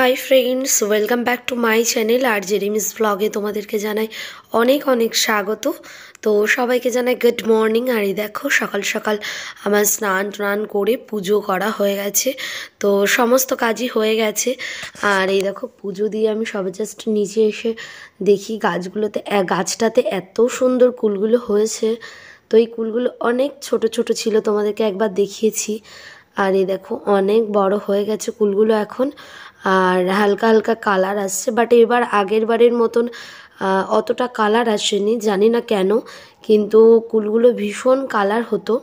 High friends, welcome back to my channel আর জেরিমিস ব্লগে তোমাদেরকে জানাই অনেক অনেক স্বাগত। তো সবাইকে জানাই গুড মর্নিং। আর এই দেখো সকাল সকাল আমার স্নান টান করে পুজো করা হয়ে গেছে, তো সমস্ত কাজই হয়ে গেছে। আর এই দেখো পুজো দিয়ে আমি সবে জাস্ট নিচে এসে দেখি গাছটাতে এত সুন্দর কুলগুলো হয়েছে। তো এই কুলগুলো অনেক ছোট ছোট ছিল, তোমাদেরকে একবার দেখিয়েছি। আর এই দেখো অনেক বড় হয়ে গেছে কুলগুলো এখন, আর হালকা হালকা কালার আসছে। বাট এবার আগের বারের মতন অতটা কালার আসেনি, জানি না কেন, কিন্তু কুলগুলো ভীষণ কালার হতো।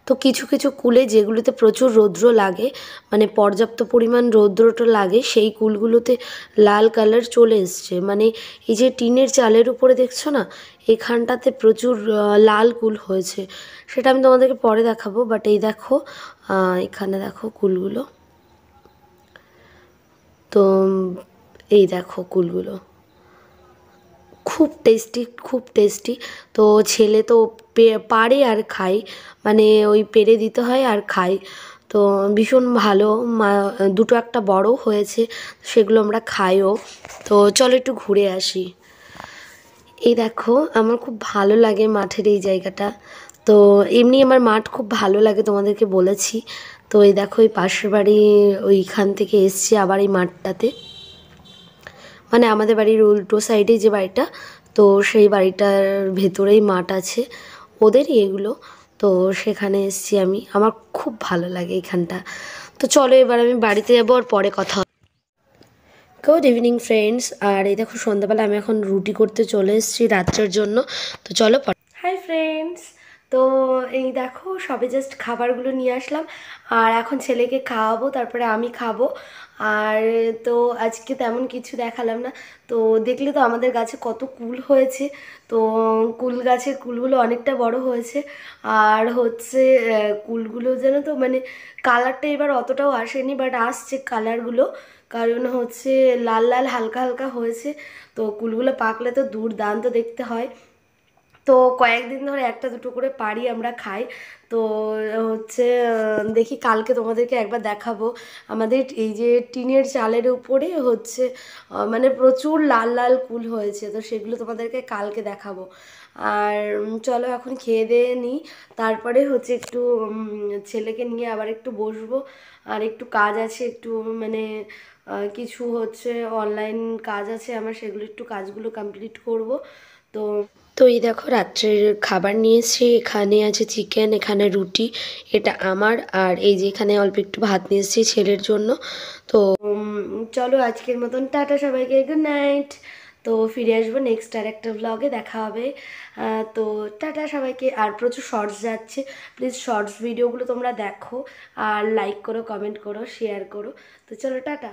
তো কিছু কিছু কুলে যেগুলোতে প্রচুর রৌদ্র লাগে, মানে পর্যাপ্ত পরিমাণ রৌদ্রটা লাগে, সেই কুলগুলোতে লাল কালার চলে এসছে। মানে এই যে টিনের চালের উপরে দেখছো না, এখানটাতে প্রচুর লাল কুল হয়েছে। সেটা আমি তোমাদেরকে পরে দেখাবো। বাট এই দেখো এখানে দেখো কুলগুলো, তো এই দেখো কুলগুলো খুব টেস্টি, খুব টেস্টি। তো ছেলে তো পারে আর খাই, মানে ওই পেরে দিতে হয় আর খাই। তো ভীষণ ভালো, দুটো একটা বড় হয়েছে, সেগুলো আমরা খাইও। তো চলো একটু ঘুরে আসি। এই দেখো আমার খুব ভালো লাগে মাঠের এই জায়গাটা। তো এমনি আমার মাঠ খুব ভালো লাগে, তোমাদেরকে বলেছি। তো এই দেখো এই পাশের বাড়ি, ওইখান থেকে এসছি আবার এই মাঠটাতে, মানে আমাদের বাড়ির উল্টো সাইডে যে বাড়িটা, তো সেই বাড়িটার ভেতরেই মাঠ আছে ওদেরই এগুলো। তো সেখানে এসছি আমি, আমার খুব ভালো লাগে এখানটা। তো চলো এবার আমি বাড়িতে যাবো, আর পরে কথা হবে। Good evening friends. আর এই দেখো সন্ধ্যাবেলা আমি এখন রুটি করতে চলে এসেছি রাত্রের জন্য। তো চলো। হাই ফ্রেন্ডস, তো এই দেখো সবে জাস্ট খাবারগুলো নিয়ে আসলাম, আর এখন ছেলেকে খাওয়াবো, তারপরে আমি খাবো। আর তো আজকে তেমন কিছু দেখালাম না। তো দেখলে তো আমাদের গাছে কত কুল হয়েছে। তো কুল গাছের কুলগুলো অনেকটা বড় হয়েছে। আর হচ্ছে কুলগুলো যেন তো মানে কালারটা এবার অতটাও আসেনি, বাট আসছে কালারগুলো, কারণ হচ্ছে লাল লাল হালকা হালকা হয়েছে। তো কুলগুলো পাকলে তো দুর্দান্ত দেখতে হয়। তো কয়েকদিন ধরে একটা দুটো করে পারি আমরা খাই। তো হচ্ছে দেখি কালকে তোমাদেরকে একবার দেখাবো। আমাদের এই যে টিনের চালের উপরে হচ্ছে মানে প্রচুর লাল লাল কুল হয়েছে, তো সেগুলো তোমাদেরকে কালকে দেখাবো। আর চলো এখন খেয়ে দিয়ে নিই, তারপরে হচ্ছে একটু ছেলেকে নিয়ে আবার একটু বসবো। আর একটু কাজ আছে, একটু মানে কিছু হচ্ছে অনলাইন কাজ আছে আমার, সেগুলো একটু কাজগুলো কমপ্লিট করব। তো তো এই দেখো রাত্রের খাবার নিয়েছি, এখানে আছে চিকেন, এখানে রুটি, এটা আমার। আর এই যে এখানে অল্প একটু ভাত নিয়েছি ছেলের জন্য। তো চলো আজকের মতন টাটা সবাইকে, গুড নাইট। তো ফিরে আসবো নেক্সট আর একটা ব্লগে, দেখা হবে। তো টাটা সবাইকে। আর প্রচুর শর্টস যাচ্ছে, প্লিজ শর্টস ভিডিওগুলো তোমরা দেখো, আর লাইক করো, কমেন্ট করো, শেয়ার করো। তো চলো টাটা।